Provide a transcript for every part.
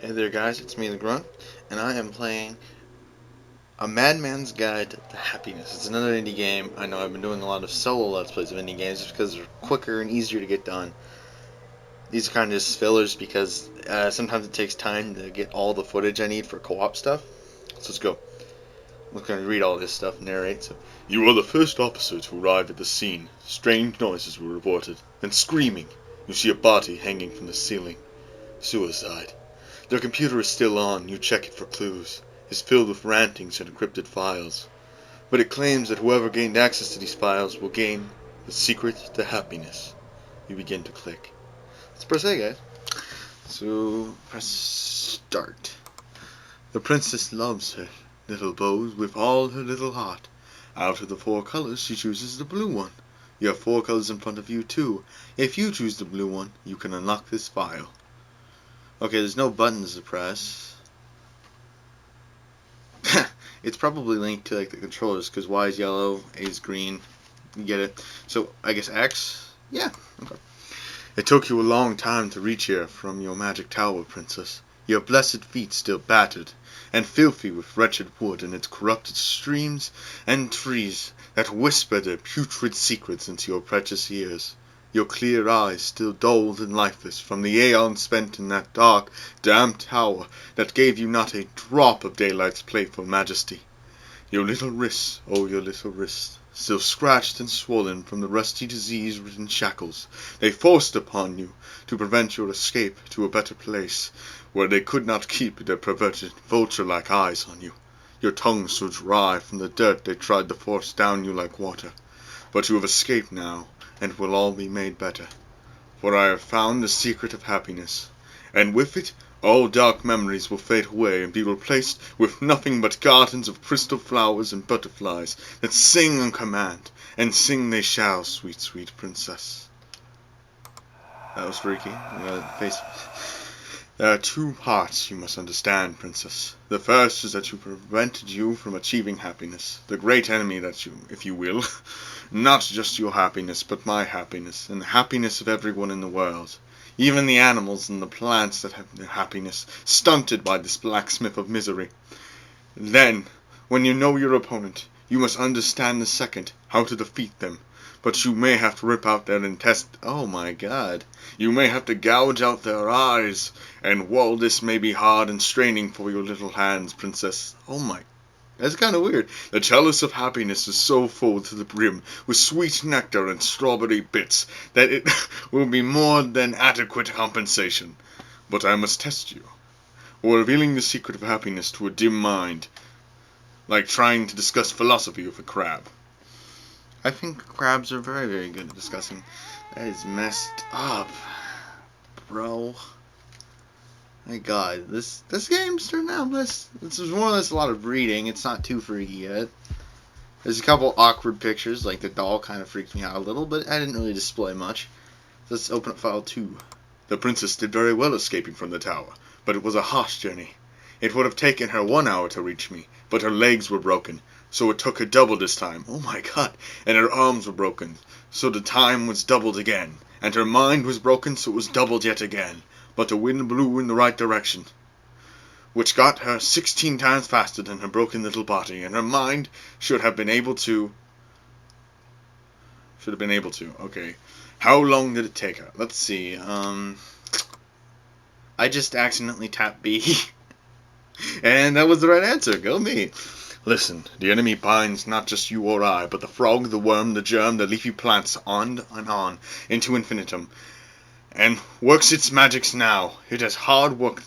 Hey there guys, it's me the Grunt, and I am playing A Madman's Guide to Happiness. It's another indie game. I know I've been doing a lot of solo Let's Plays of indie games just because they're quicker and easier to get done. These are kind of just fillers because sometimes it takes time to get all the footage I need for co-op stuff. So let's go. I'm going to read all this stuff, narrate. So, you are the first officer to arrive at the scene. Strange noises were reported. Then screaming. You see a body hanging from the ceiling. Suicide. Their computer is still on, you check it for clues. It's filled with rantings and encrypted files. But it claims that whoever gained access to these files will gain the secret to happiness. You begin to click. Let's press A, guys. So, press start. The princess loves her little bows with all her little heart. Out of the 4 colors, she chooses the blue one. You have 4 colors in front of you, too. If you choose the blue one, you can unlock this file. Okay, there's no buttons to press. It's probably linked to like the controllers because Y is yellow, A is green. You get it. So I guess X. Yeah. Okay. It took you a long time to reach here from your magic tower, princess. Your blessed feet still battered and filthy with wretched wood and its corrupted streams and trees that whisper their putrid secrets into your precious ears. Your clear eyes still dulled and lifeless from the aeons spent in that dark, damp tower that gave you not a drop of daylight's playful majesty. Your little wrists, oh your little wrists, still scratched and swollen from the rusty disease-ridden shackles they forced upon you to prevent your escape to a better place, where they could not keep their perverted, vulture-like eyes on you. Your tongue so dry from the dirt they tried to force down you like water. But you have escaped now, and will all be made better. For I have found the secret of happiness, and with it all dark memories will fade away and be replaced with nothing but gardens of crystal flowers and butterflies that sing on command, and sing they shall, sweet, sweet princess. That was freaky. There are 2 parts you must understand, princess. The first is that you prevented you from achieving happiness, the great enemy that you, if you will, not just your happiness, but my happiness, and the happiness of everyone in the world. Even the animals and the plants that have their happiness stunted by this blacksmith of misery. Then, when you know your opponent, you must understand the second, how to defeat them. But you may have to rip out their intestines. Oh my god. You may have to gouge out their eyes. And while this may be hard and straining for your little hands, princess. Oh my. That's kind of weird. The chalice of happiness is so full to the brim with sweet nectar and strawberry bits that it will be more than adequate compensation. But I must test you. Revealing the secret of happiness to a dim mind. Like trying to discuss philosophy with a crab. I think crabs are very, very good at discussing. That is messed up, bro. My god, this game's turned out less. This is more or less a lot of reading. It's not too freaky yet. There's a couple awkward pictures, like the doll kind of freaked me out a little, but I didn't really display much. Let's open up file 2. The princess did very well escaping from the tower, but it was a harsh journey. It would have taken her 1 hour to reach me, but her legs were broken, so it took her double this time. Oh my god. And her arms were broken, so the time was doubled again. And her mind was broken, so it was doubled yet again. But the wind blew in the right direction, which got her 16 times faster than her broken little body, and her mind should have been able to. Okay. How long did it take her? Let's see. I just accidentally tapped B. And that was the right answer. Go me. Listen, the enemy binds not just you or I, but the frog, the worm, the germ, the leafy plants, on and on, into infinitum, and works its magics now. It has hard worked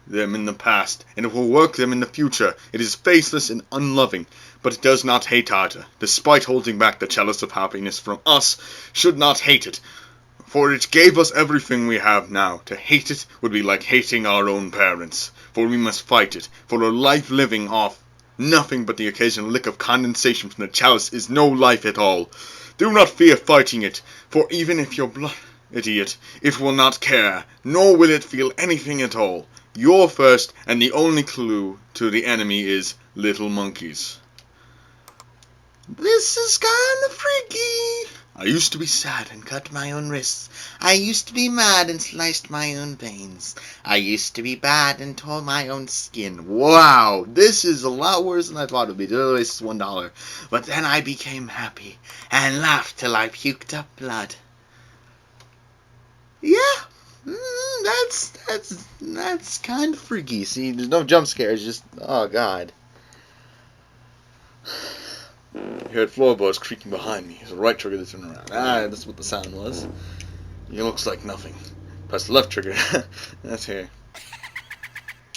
them in the past, and it will work them in the future. It is faithless and unloving, but it does not hate either. Despite holding back the chalice of happiness from us, should not hate it, for it gave us everything we have now. To hate it would be like hating our own parents, for we must fight it, for a life living off nothing but the occasional lick of condensation from the chalice is no life at all. Do not fear fighting it, for even if you're idiot, it will not care, nor will it feel anything at all. Your first and the only clue to the enemy is little monkeys. This is kind of freaky. I used to be sad and cut my own wrists. I used to be mad and sliced my own veins. I used to be bad and tore my own skin. Wow, this is a lot worse than I thought it would be. This is $1. But then I became happy and laughed till I puked up blood. Yeah, that's kind of freaky. See, there's no jump scares, just, oh god. You heard floorboards creaking behind me. It's the right trigger to turn around. That's what the sound was. It looks like nothing. Press the left trigger. That's here.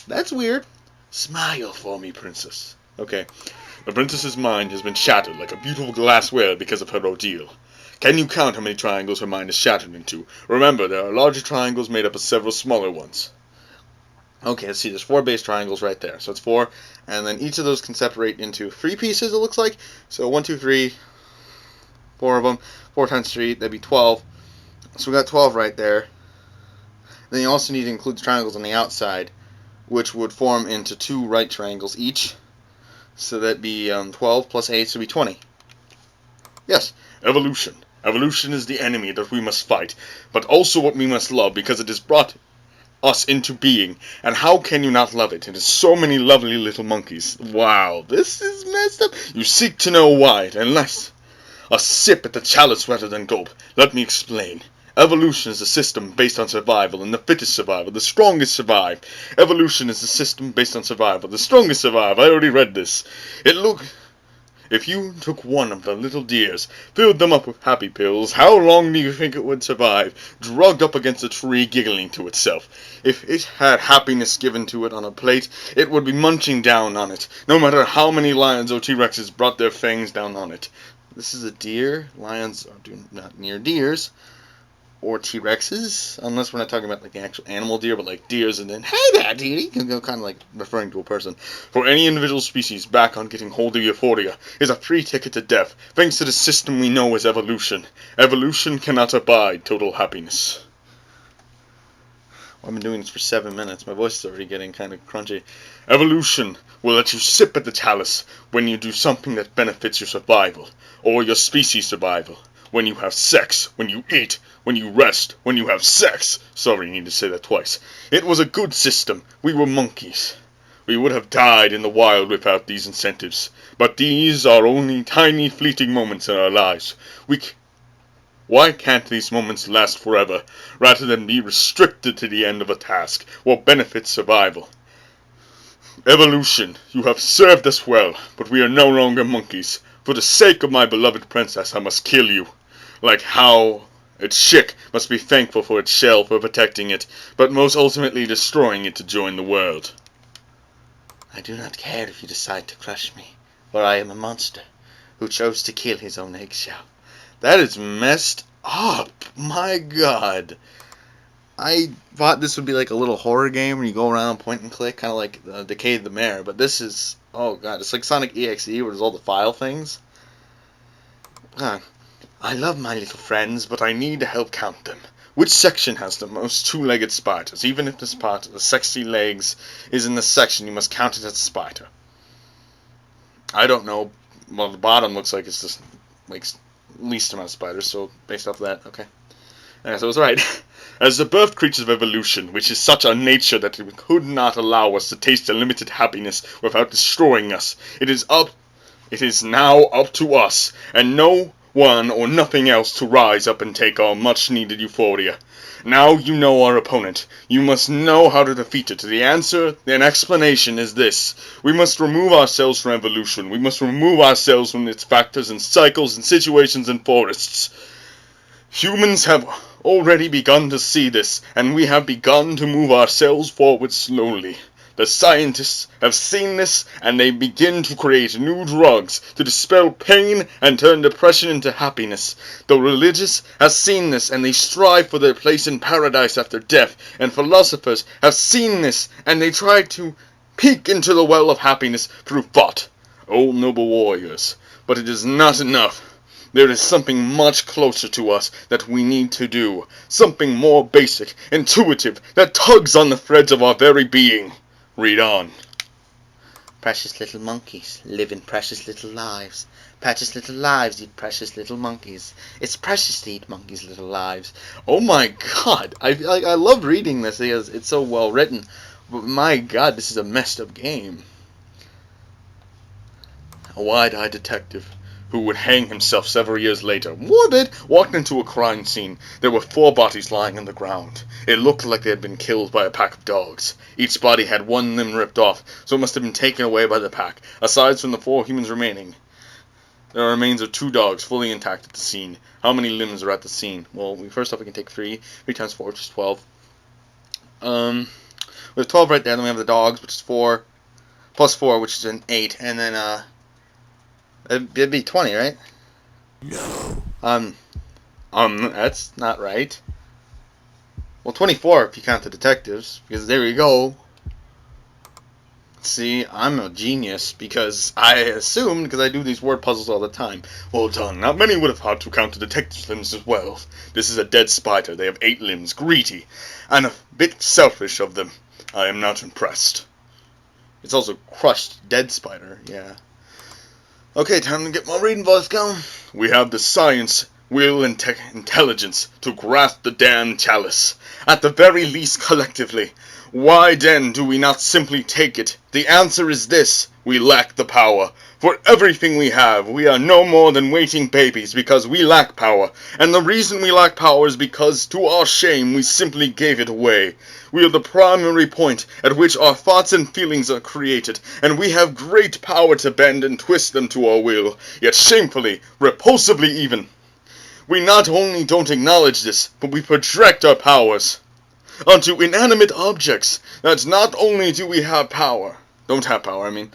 That's weird. Smile for me, princess. Okay. The princess's mind has been shattered like a beautiful glassware because of her ordeal. Can you count how many triangles her mind is shattered into? Remember, there are larger triangles made up of several smaller ones. Okay, let's see, there's 4 base triangles right there. So it's 4, and then each of those can separate into 3 pieces, it looks like. So 1, 2, 3, 4 of them. 4 times 3, that'd be 12. So we got 12 right there. Then you also need to include the triangles on the outside, which would form into 2 right triangles each. So that'd be 12 plus 8, so it'd be 20. Yes, evolution. Evolution is the enemy that we must fight, but also what we must love, because it has brought us into being. And how can you not love it? It is so many lovely little monkeys. Wow, this is messed up. You seek to know why, unless a sip at the chalice rather than gulp. Let me explain. Evolution is a system based on survival, and the fittest survive, the strongest survive. Evolution is a system based on survival, the strongest survive. I already read this. If you took one of the little deers, filled them up with happy pills, how long do you think it would survive, drugged up against a tree, giggling to itself? If it had happiness given to it on a plate, it would be munching down on it, no matter how many lions or T-Rexes brought their fangs down on it. This is a deer. Lions are not near deers. Or T-Rexes, unless we're not talking about like the actual animal deer, but like deers and then, hey there, deer, you can go kind of like referring to a person. For any individual species back on getting hold of euphoria is a free ticket to death, thanks to the system we know as evolution. Evolution cannot abide total happiness. Well, I've been doing this for 7 minutes, my voice is already getting kind of crunchy. Evolution will let you sip at the chalice when you do something that benefits your survival, or your species' survival. When you have sex, when you eat, when you rest, when you have sex. Sorry, you need to say that twice. It was a good system. We were monkeys. We would have died in the wild without these incentives. But these are only tiny fleeting moments in our lives. Why can't these moments last forever, rather than be restricted to the end of a task, what benefits survival? Evolution, you have served us well, but we are no longer monkeys. For the sake of my beloved princess, I must kill you. Like how its chick must be thankful for its shell for protecting it, but most ultimately destroying it to join the world. I do not care if you decide to crush me, for I am a monster who chose to kill his own eggshell. That is messed up. My god. I thought this would be like a little horror game where you go around point and click, kind of like Decay of the Mare, but this is, oh god, it's like Sonic EXE where there's all the file things. I love my little friends, but I need to help count them. Which section has the most two-legged spiders? Even if the spider, the sexy legs, is in the section, you must count it as a spider. I don't know. Well, the bottom looks like it's just like least amount of spiders, so based off of that, okay. Yeah, so I was right. As the birth creatures of evolution, which is such our nature that it could not allow us to taste unlimited happiness without destroying us, it is now up to us, and no one or nothing else to rise up and take our much-needed euphoria. Now you know our opponent. You must know how to defeat it. The answer, an explanation, is this. We must remove ourselves from evolution. We must remove ourselves from its factors and cycles and situations and forests. Humans have already begun to see this, and we have begun to move ourselves forward slowly. The scientists have seen this, and they begin to create new drugs to dispel pain and turn depression into happiness. The religious have seen this, and they strive for their place in paradise after death, and philosophers have seen this, and they try to peek into the well of happiness through thought. O noble warriors, but it is not enough. There is something much closer to us that we need to do, something more basic, intuitive, that tugs on the threads of our very being. Read on. Precious little monkeys, living precious little lives, Precious little lives, you precious little monkeys. It's precious to eat monkeys' little lives. Oh my god, I love reading this because it's so well written. But my god, this is a messed up game. A wide-eyed detective who would hang himself several years later, morbid, walked into a crime scene. There were 4 bodies lying on the ground. It looked like they had been killed by a pack of dogs. Each body had one limb ripped off, so it must have been taken away by the pack. Aside from the 4 humans remaining, there are remains of 2 dogs fully intact at the scene. How many limbs are at the scene? Well, first off, we can take 3. 3 times 4, which is 12. We have 12 right there, then we have the dogs, which is 4. Plus 4, which is an 8, and then, it'd be 20, right? No. That's not right. Well, 24 if you count the detectives, because there you go. See, I'm a genius, because I assumed, because I do these word puzzles all the time. Well done, not many would have had to count the detectives' limbs as well. This is a dead spider, they have 8 limbs, greedy, and a bit selfish of them. I am not impressed. It's also crushed dead spider, yeah. Okay, time to get my reading voice going. We have the science, will, and intelligence to grasp the damned chalice, at the very least collectively. Why then do we not simply take it? The answer is this: we lack the power. For everything we have, we are no more than waiting babies because we lack power. And the reason we lack power is because, to our shame, we simply gave it away. We are the primary point at which our thoughts and feelings are created, and we have great power to bend and twist them to our will, yet shamefully, repulsively even. We not only don't acknowledge this, but we project our powers onto inanimate objects. That's not only do we have power, don't have power, I mean,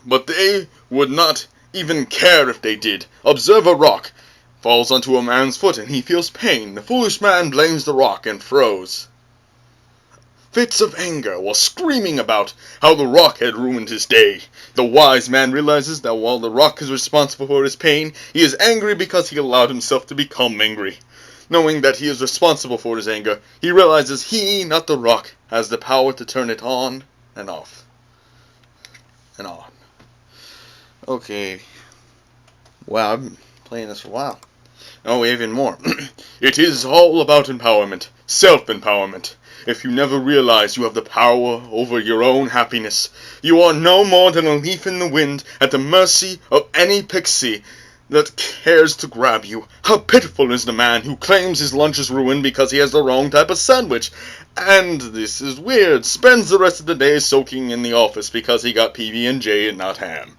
but they would not even care if they did. Observe a rock. Falls onto a man's foot and he feels pain. The foolish man blames the rock and froze. Fits of anger while screaming about how the rock had ruined his day. The wise man realizes that while the rock is responsible for his pain, he is angry because he allowed himself to become angry. Knowing that he is responsible for his anger, he realizes he, not the rock, has the power to turn it on and off. And on. Okay. Wow, I've been playing this for a while. Oh, even more. It is all about empowerment. Self-empowerment. If you never realize you have the power over your own happiness, you are no more than a leaf in the wind at the mercy of any pixie that cares to grab you. How pitiful is the man who claims his lunch is ruined because he has the wrong type of sandwich, and, this is weird, spends the rest of the day soaking in the office because he got PB&J and not ham.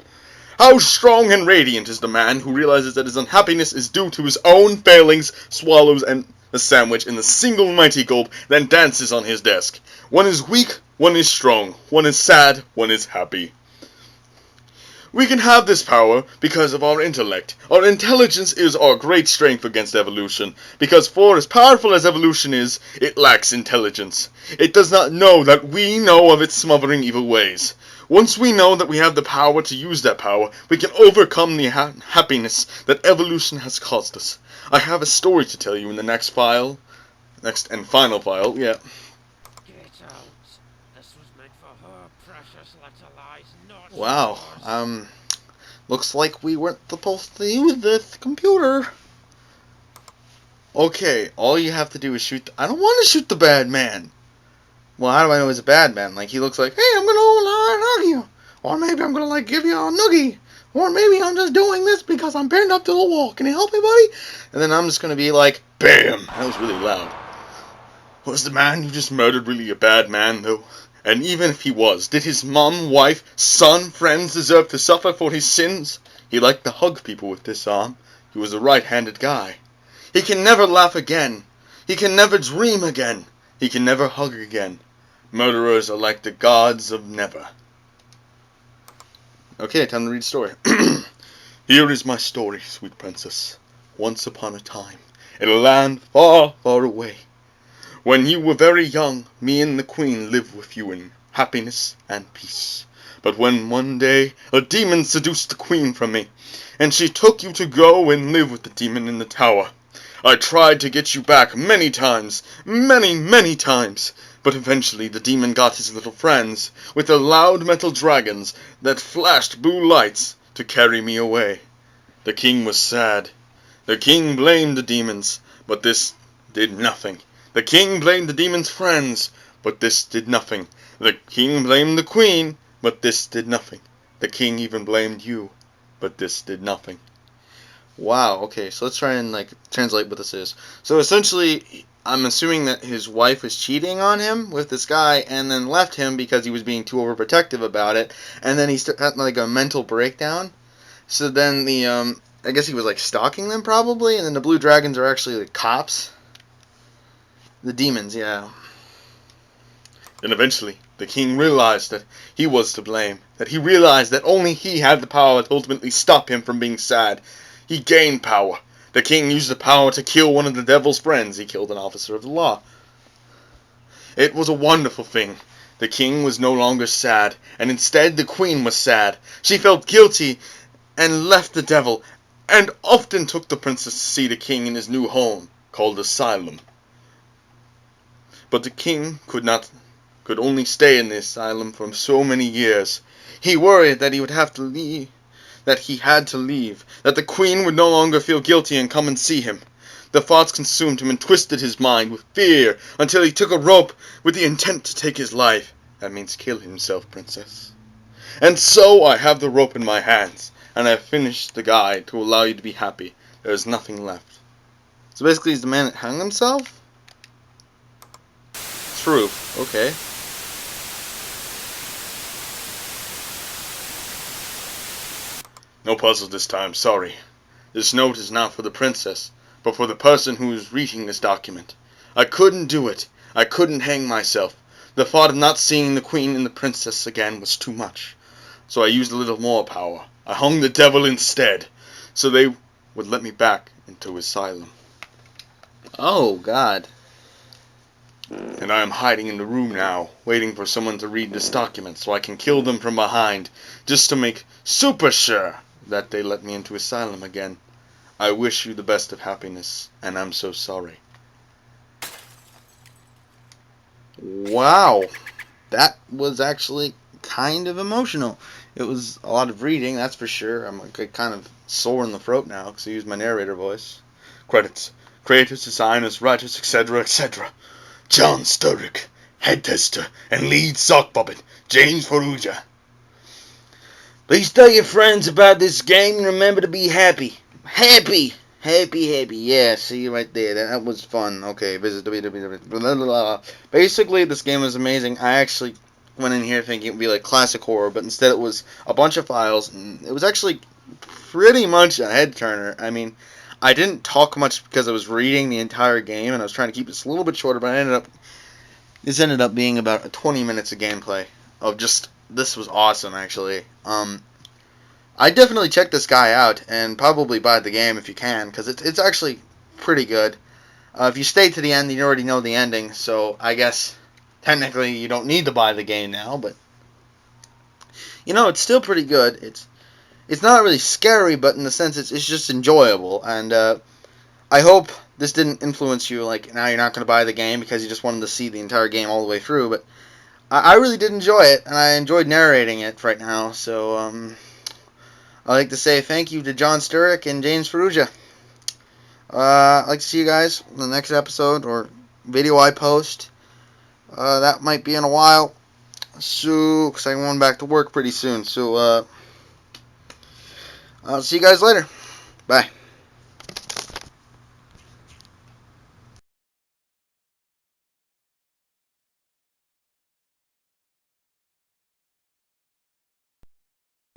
How strong and radiant is the man who realizes that his unhappiness is due to his own failings, swallows a sandwich in the single mighty gulp, then dances on his desk. One is weak, one is strong, one is sad, one is happy. We can have this power because of our intellect. Our intelligence is our great strength against evolution, because for as powerful as evolution is, it lacks intelligence. It does not know that we know of its smothering evil ways. Once we know that we have the power to use that power, we can overcome the happiness that evolution has caused us. I have a story to tell you in the next and final file, yeah. Get out. This was meant for her precious little eyes, not Wow, yours. Looks like we weren't supposed to use this computer. Okay, all you have to do is shoot I don't want to shoot the bad man. Well, how do I know he's a bad man? Like, he looks like, hey, I'm gonna hug you. Or maybe I'm gonna, give you a noogie. Or maybe I'm just doing this because I'm pinned up to the wall. Can you help me, buddy? And then I'm just gonna be like, BAM! That was really loud. Was the man you just murdered really a bad man, though? And even if he was, did his mom, wife, son, friends deserve to suffer for his sins? He liked to hug people with this arm. He was a right-handed guy. He can never laugh again. He can never dream again. He can never hug again. Murderers are like the gods of never. Okay, time to read the story. Here is my story, sweet princess. Once upon a time, in a land far, far away, when you were very young, me and the queen lived with you in happiness and peace. But when one day a demon seduced the queen from me, and she took you to go and live with the demon in the tower. I tried to get you back many times, many times, but eventually the demon got his little friends, with their loud metal dragons that flashed blue lights, to carry me away. The king was sad. The king blamed the demons, but this did nothing. The king blamed the demons' friends, but this did nothing. The king blamed the queen, but this did nothing. The king even blamed you, but this did nothing. Wow, okay, so let's try and translate what this is. So essentially, I'm assuming that his wife was cheating on him with this guy and then left him because he was being too overprotective about it, and then he had a mental breakdown. So then I guess he was stalking them probably, and then the blue dragons are actually the cops. The demons, yeah. Then eventually, the king realized that he was to blame. That he realized that only he had the power to ultimately stop him from being sad. He gained power. The king used the power to kill one of the devil's friends. He killed an officer of the law. It was a wonderful thing. The king was no longer sad, and instead the queen was sad. She felt guilty and left the devil, and often took the princess to see the king in his new home, called Asylum. But the king could only stay in the asylum for so many years. He worried that he would have to leave, that he had to leave, that the queen would no longer feel guilty and come and see him. The thoughts consumed him and twisted his mind with fear until he took a rope with the intent to take his life. That means kill himself, princess. And so I have the rope in my hands, and I have finished the guide to allow you to be happy. There is nothing left. So basically he's the man that hung himself? True. Okay. No puzzle this time, sorry. This note is not for the princess, but for the person who is reading this document. I couldn't do it. I couldn't hang myself. The thought of not seeing the queen and the princess again was too much. So I used a little more power. I hung the devil instead, so they would let me back into asylum. Oh, God. And I am hiding in the room now, waiting for someone to read this document so I can kill them from behind, just to make super sure that they let me into asylum again. I wish you the best of happiness, and I'm so sorry. Wow, that was actually kind of emotional. It was a lot of reading, that's for sure. I'm kind of sore in the throat now because I used my narrator voice. Credits: creators, designers, writers, etc., etc. John Sturrock, head tester, and lead sock puppet, James Ferrugia. Please tell your friends about this game and remember to be happy. Happy! Happy. Yeah, see right there. That was fun. Okay, visit www. Basically, this game is amazing. I actually went in here thinking it would be like classic horror, but instead it was a bunch of files, and it was actually pretty much a head turner. I mean, I didn't talk much because I was reading the entire game, and I was trying to keep this a little bit shorter, but this ended up being about 20 minutes of gameplay of just, this was awesome, actually. I definitely check this guy out, and probably buy the game if you can, because it's actually pretty good. If you stay to the end, you already know the ending, so I guess technically you don't need to buy the game now, but it's still pretty good. It's not really scary, but in the sense it's just enjoyable, and I hope this didn't influence you, now you're not going to buy the game because you just wanted to see the entire game all the way through, but I really did enjoy it, and I enjoyed narrating it right now, so I'd like to say thank you to John Sturrock and James Ferrugia. I'd like to see you guys in the next episode or video I post. That might be in a while, so because I'm going back to work pretty soon, so I'll see you guys later. Bye.